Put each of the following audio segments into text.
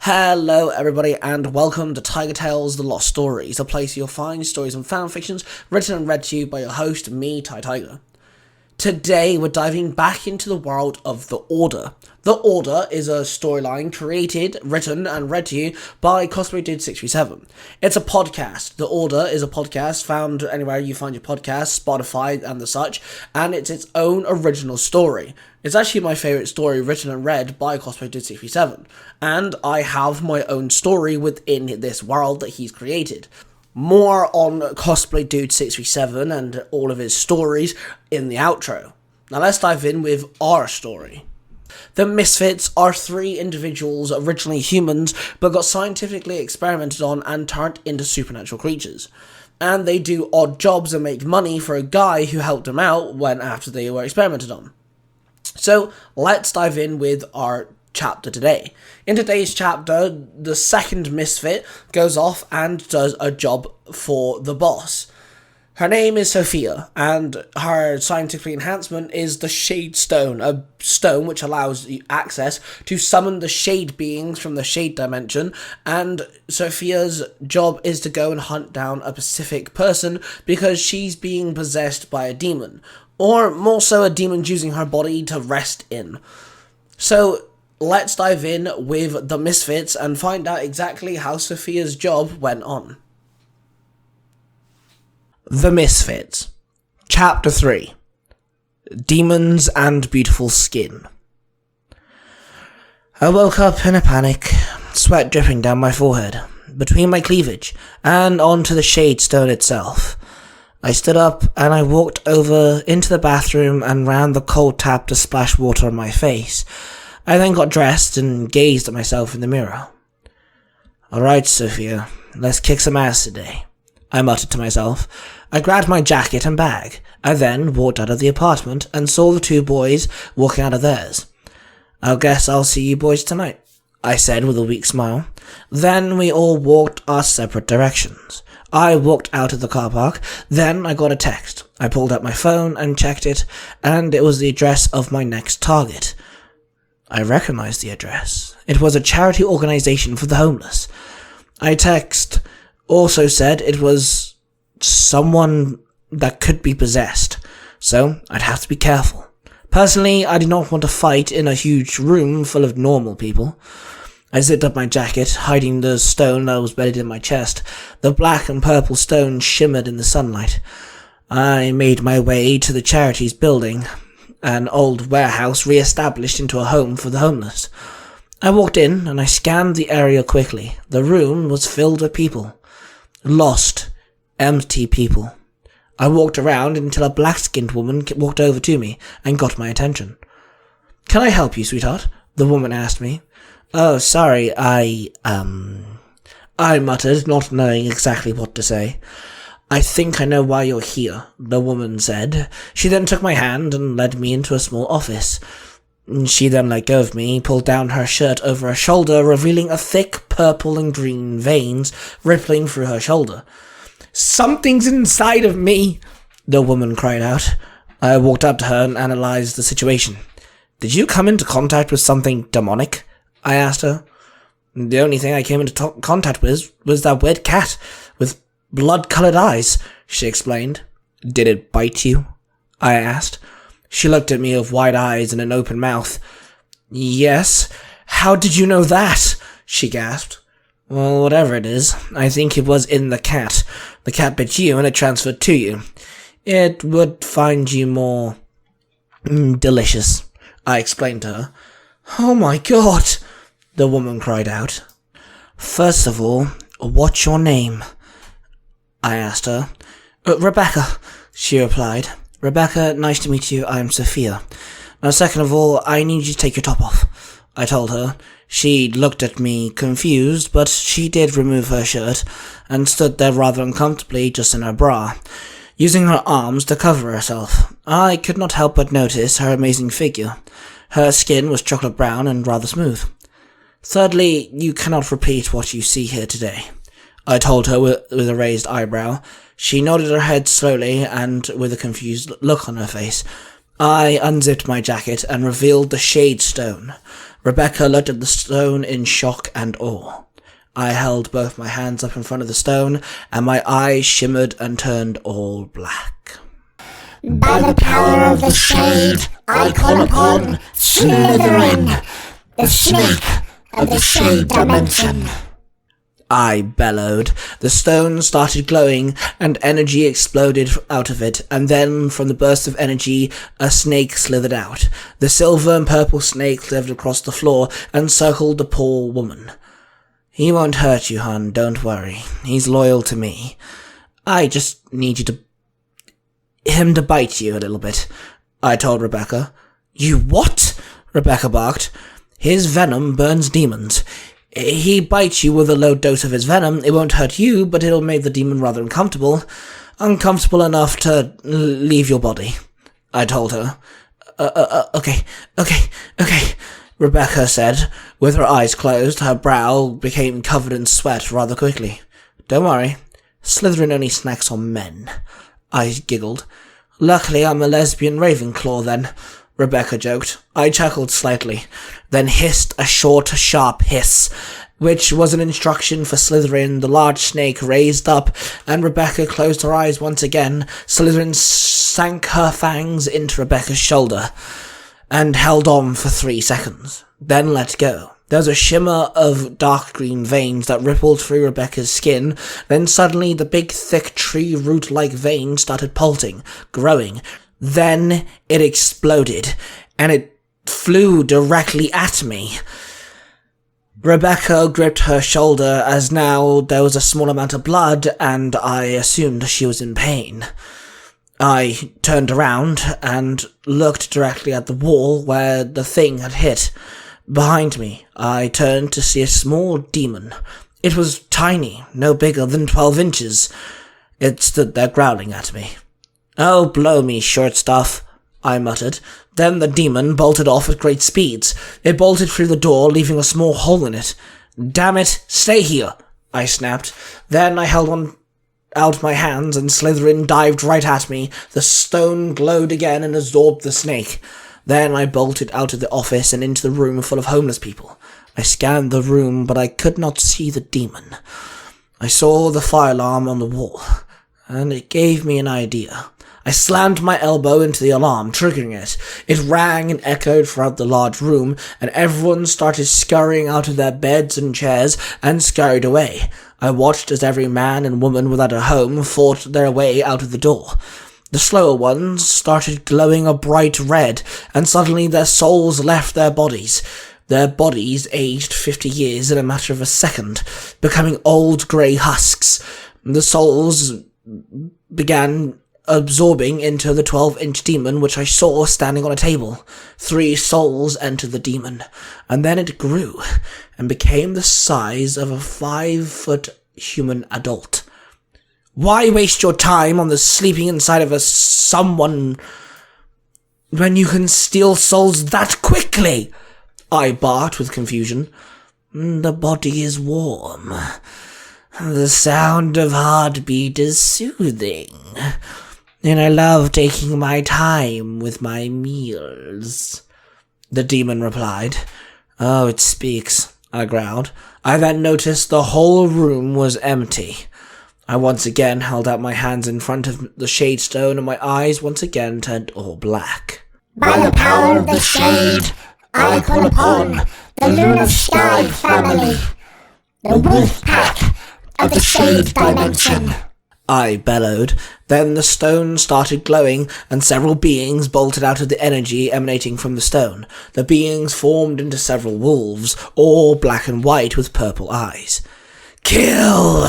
Hello everybody and welcome to Tiger Tales The Lost Stories, a place you'll find stories and fanfictions written and read to you by your host, me, Ty Tiger. Today we're diving back into the world of The Order. The Order is a storyline created, written and read to you by Cosplay Dude 637. It's a podcast. The Order is a podcast found anywhere you find your podcasts, Spotify and the such, and it's its own original story. It's actually my favourite story written and read by Cosplay Dude 637, and I have my own story within this world that he's created. More on Cosplay Dude 637 and all of his stories in the outro. Now let's dive in with our story. The Misfits are three individuals, originally humans, but got scientifically experimented on and turned into supernatural creatures. And they do odd jobs and make money for a guy who helped them out after they were experimented on. So let's dive in with our chapter today. In today's chapter, the second misfit goes off and does a job for the boss. Her name is Sophia, and her scientific enhancement is the Shade Stone, a stone which allows you access to summon the shade beings from the shade dimension, and Sophia's job is to go and hunt down a specific person because she's being possessed by a demon, or more so a demon using her body to rest in. So let's dive in with the Misfits and find out exactly how Sophia's job went on. The Misfits. Chapter 3. Demons and Beautiful Skin. I woke up in a panic, sweat dripping down my forehead, between my cleavage, and onto the shade stone itself. I stood up and I walked over into the bathroom and ran the cold tap to splash water on my face. I then got dressed and gazed at myself in the mirror. "Alright, Sophia, let's kick some ass today," I muttered to myself. I grabbed my jacket and bag. I then walked out of the apartment and saw the two boys walking out of theirs. "I guess I'll see you boys tonight," I said with a weak smile. Then we all walked our separate directions. I walked out of the car park, then I got a text. I pulled out my phone and checked it, and it was the address of my next target. I recognized the address. It was a charity organization for the homeless. I text also said it was someone that could be possessed, so I'd have to be careful. Personally, I did not want to fight in a huge room full of normal people. I zipped up my jacket, hiding the stone that was buried in my chest. The black and purple stone shimmered in the sunlight. I made my way to the charity's building, an old warehouse re-established into a home for the homeless. I walked in and I scanned the area quickly. The room was filled with people. Lost, empty people. I walked around until a black-skinned woman walked over to me and got my attention. "Can I help you, sweetheart?" the woman asked me. "Oh, sorry, I muttered, not knowing exactly what to say. "I think I know why you're here," the woman said. She then took my hand and led me into a small office. She then let go of me, pulled down her shirt over her shoulder, revealing a thick purple and green veins rippling through her shoulder. "Something's inside of me," the woman cried out. I walked up to her and analyzed the situation. "Did you come into contact with something demonic?" I asked her. "The only thing I came into contact with was that weird cat with blood-colored eyes," she explained. "Did it bite you?" I asked. She looked at me with wide eyes and an open mouth. "Yes. How did you know that?" she gasped. "Well, whatever it is, I think it was in the cat. The cat bit you and it transferred to you. It would find you more delicious," I explained to her. "Oh my God," the woman cried out. "First of all, what's your name?" I asked her. "Rebecca," she replied. "Rebecca, nice to meet you. I am Sophia. Now, second of all, I need you to take your top off," I told her. She looked at me confused, but she did remove her shirt and stood there rather uncomfortably just in her bra, using her arms to cover herself. I could not help but notice her amazing figure. Her skin was chocolate brown and rather smooth. "Thirdly, you cannot repeat what you see here today," I told her with a raised eyebrow. She nodded her head slowly and with a confused look on her face. I unzipped my jacket and revealed the shade stone. Rebecca looked at the stone in shock and awe. I held both my hands up in front of the stone, and my eyes shimmered and turned all black. By the power of the shade, I call upon Slytherin, the snake of the shade dimension. I bellowed. The stone started glowing, and energy exploded out of it, and then, from the burst of energy, a snake slithered out. The silver and purple snake slithered across the floor and circled the poor woman. "He won't hurt you, hon, don't worry. He's loyal to me. I just need him to bite you a little bit," I told Rebecca. "You what?" Rebecca barked. "His venom burns demons. He bites you with a low dose of his venom. It won't hurt you, but it'll make the demon rather uncomfortable. Uncomfortable enough to leave your body," I told her. Okay, Rebecca said. With her eyes closed, her brow became covered in sweat rather quickly. "Don't worry. Slytherin only snacks on men," I giggled. "Luckily I'm a lesbian Ravenclaw then," Rebecca joked. I chuckled slightly, then hissed a short, sharp hiss, which was an instruction for Slytherin. The large snake raised up, and Rebecca closed her eyes once again. Slytherin sank her fangs into Rebecca's shoulder and held on for 3 seconds, then let go. There was a shimmer of dark green veins that rippled through Rebecca's skin. Then suddenly the big, thick, tree root-like vein started pulsing, growing. Then it exploded, and it flew directly at me. Rebecca gripped her shoulder, as now there was a small amount of blood, and I assumed she was in pain. I turned around and looked directly at the wall where the thing had hit. Behind me, I turned to see a small demon. It was tiny, no bigger than 12 inches. It stood there growling at me. "Oh, blow me, short stuff," I muttered. Then the demon bolted off at great speeds. It bolted through the door, leaving a small hole in it. "Damn it, stay here," I snapped. Then I held out my hands, and Slytherin dived right at me. The stone glowed again and absorbed the snake. Then I bolted out of the office and into the room full of homeless people. I scanned the room, but I could not see the demon. I saw the fire alarm on the wall, and it gave me an idea. I slammed my elbow into the alarm, triggering it. It rang and echoed throughout the large room, and everyone started scurrying out of their beds and chairs and scurried away. I watched as every man and woman without a home fought their way out of the door. The slower ones started glowing a bright red, and suddenly their souls left their bodies. Their bodies aged 50 years in a matter of a second, becoming old grey husks. The souls began absorbing into the 12-inch demon, which I saw standing on a table. 3 souls entered the demon, and then it grew and became the size of a 5-foot human adult. "Why waste your time on the sleeping inside of someone when you can steal souls that quickly?" I barked with confusion. "The body is warm. The sound of heartbeat is soothing. And I love taking my time with my meals," the demon replied. "Oh, it speaks," I growled. I then noticed the whole room was empty. I once again held out my hands in front of the shade stone, and my eyes once again turned all black. "By the power of the shade, I call upon the lunar sky family, the wolf pack of the shade dimension," I bellowed. Then the stone started glowing, and several beings bolted out of the energy emanating from the stone. The beings formed into several wolves, all black and white with purple eyes. "Kill!"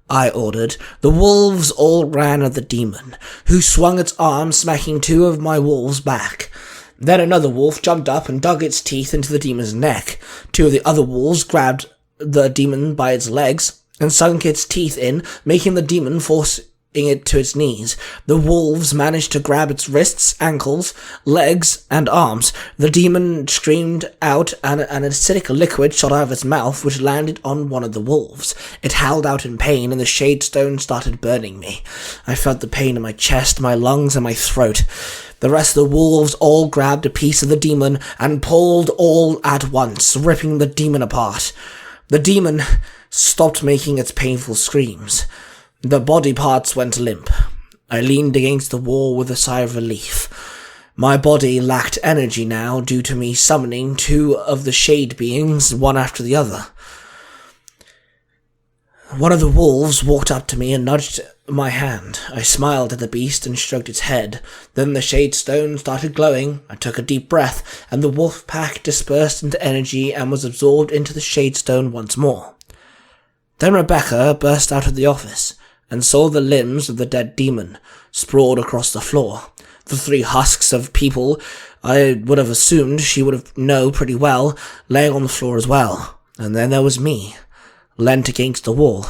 I ordered. The wolves all ran at the demon, who swung its arms, smacking 2 of my wolves back. Then another wolf jumped up and dug its teeth into the demon's neck. 2 of the other wolves grabbed the demon by its legs and sunk its teeth in, making the demon force it to its knees. The wolves managed to grab its wrists, ankles, legs, and arms. The demon screamed out, and an acidic liquid shot out of its mouth, which landed on one of the wolves. It howled out in pain, and the shade stone started burning me. I felt the pain in my chest, my lungs, and my throat. The rest of the wolves all grabbed a piece of the demon and pulled all at once, ripping the demon apart. The demon stopped making its painful screams. The body parts went limp. I leaned against the wall with a sigh of relief. My body lacked energy now due to me summoning two of the shade beings, one after the other. One of the wolves walked up to me and nudged my hand. I smiled at the beast and stroked its head. Then the shade stone started glowing. I took a deep breath, and the wolf pack dispersed into energy and was absorbed into the shade stone once more. Then Rebecca burst out of the office and saw the limbs of the dead demon sprawled across the floor. The three husks of people I would have assumed she would have known pretty well laying on the floor as well. And then there was me, leant against the wall.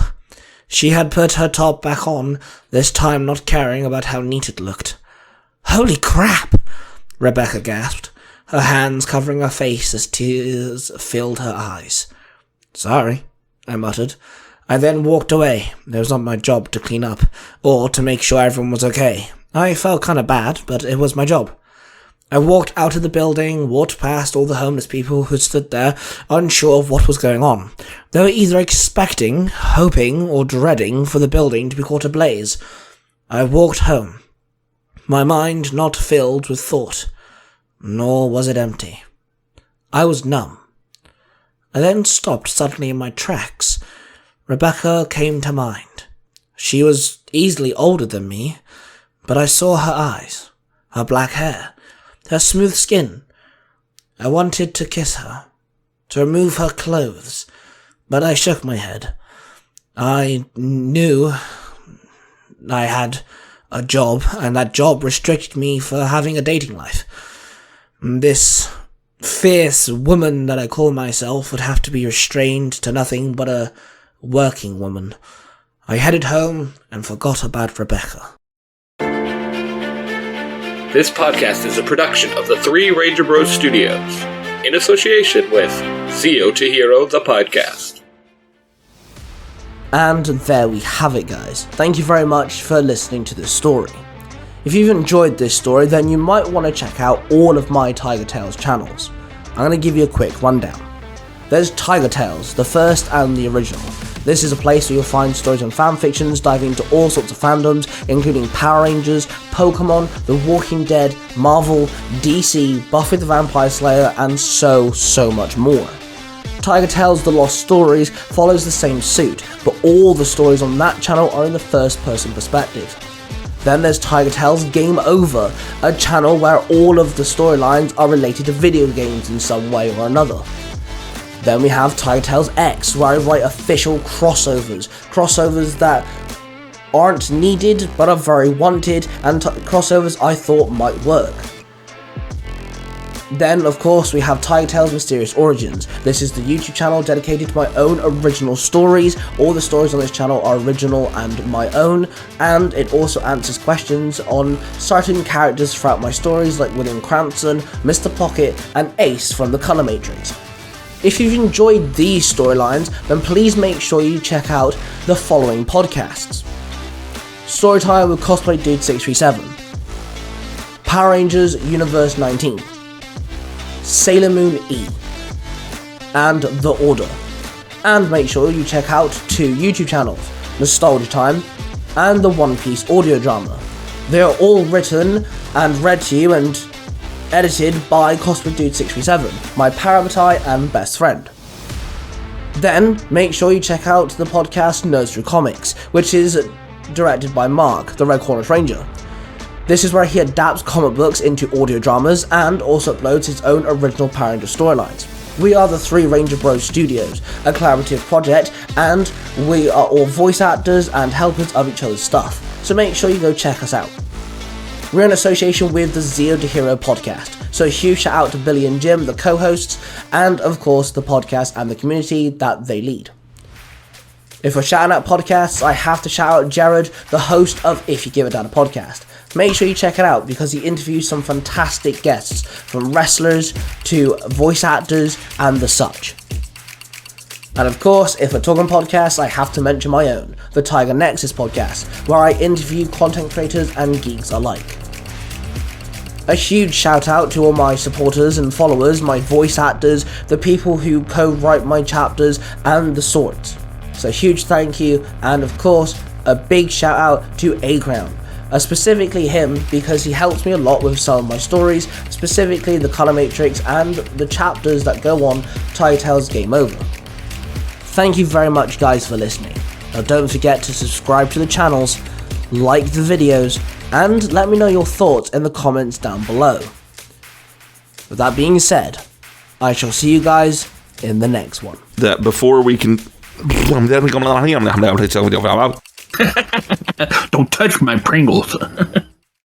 She had put her top back on, this time not caring about how neat it looked. "Holy crap!" Rebecca gasped, her hands covering her face as tears filled her eyes. "Sorry," I muttered. I then walked away. It was not my job to clean up, or to make sure everyone was okay. I felt kinda bad, but it was my job. I walked out of the building, walked past all the homeless people who stood there, unsure of what was going on. They were either expecting, hoping, or dreading for the building to be caught ablaze. I walked home, my mind not filled with thought, nor was it empty. I was numb. I then stopped suddenly in my tracks. Rebecca came to mind. She was easily older than me, but I saw her eyes, her black hair, her smooth skin. I wanted to kiss her, to remove her clothes, but I shook my head. I knew I had a job, and that job restricted me for having a dating life. This fierce woman that I call myself would have to be restrained to nothing but a working woman. I headed home and forgot about Rebecca. This podcast is a production of the Three Ranger Bros Studios, in association with Zero to Hero, the podcast. And there we have it, guys. Thank you very much for listening to this story. If you've enjoyed this story, then you might want to check out all of my Tiger Tales channels. I'm going to give you a quick rundown. There's Tiger Tales, the first and the original. This is a place where you'll find stories and fanfictions diving into all sorts of fandoms, including Power Rangers, Pokemon, The Walking Dead, Marvel, DC, Buffy the Vampire Slayer, and so much more. Tiger Tales The Lost Stories follows the same suit, but all the stories on that channel are in the first person perspective. Then there's Tiger Tales Game Over, a channel where all of the storylines are related to video games in some way or another. Then we have Tiger Tales X, where I write official crossovers that aren't needed but are very wanted, and crossovers I thought might work. Then, of course, we have Tiger Tales Mysterious Origins. This is the YouTube channel dedicated to my own original stories. All the stories on this channel are original and my own, and it also answers questions on certain characters throughout my stories, like William Cranston, Mr. Pocket, and Ace from the Color Matrix. If you've enjoyed these storylines, then please make sure you check out the following podcasts. Storytime with Cosplay Dude 637, Power Rangers Universe 19, Sailor Moon E, and The Order. And make sure you check out two YouTube channels, Nostalgia Time and the One Piece audio drama. They are all written and read to you and edited by Cosplay Dude 637, my parabatai and best friend. Then, make sure you check out the podcast Nerds Through Comics, which is directed by Mark, the Red Corner Ranger. This is where he adapts comic books into audio dramas and also uploads his own original Power Ranger storylines. We are the Three Ranger Bros Studios, a collaborative project, and we are all voice actors and helpers of each other's stuff, so make sure you go check us out. We're in association with the Zero to Hero podcast, so a huge shout out to Billy and Jim, the co-hosts, and of course the podcast and the community that they lead. If we're shouting out podcasts, I have to shout out Jared, the host of If You Give a Damn podcast. Make sure you check it out because he interviews some fantastic guests, from wrestlers to voice actors and the such. And of course, if we're talking podcasts, I have to mention my own, the Tiger Nexus podcast, where I interview content creators and geeks alike. A huge shout out to all my supporters and followers, my voice actors, the people who co-write my chapters, and the sorts. So huge thank you, and of course, a big shout out to A-Crown. Specifically him, because he helps me a lot with some of my stories, specifically the colour matrix and the chapters that go on Tiger Tales Game Over. Thank you very much guys for listening. Now don't forget to subscribe to the channels, like the videos, and let me know your thoughts in the comments down below. With that being said, I shall see you guys in the next one. That before we can... Don't touch my Pringles.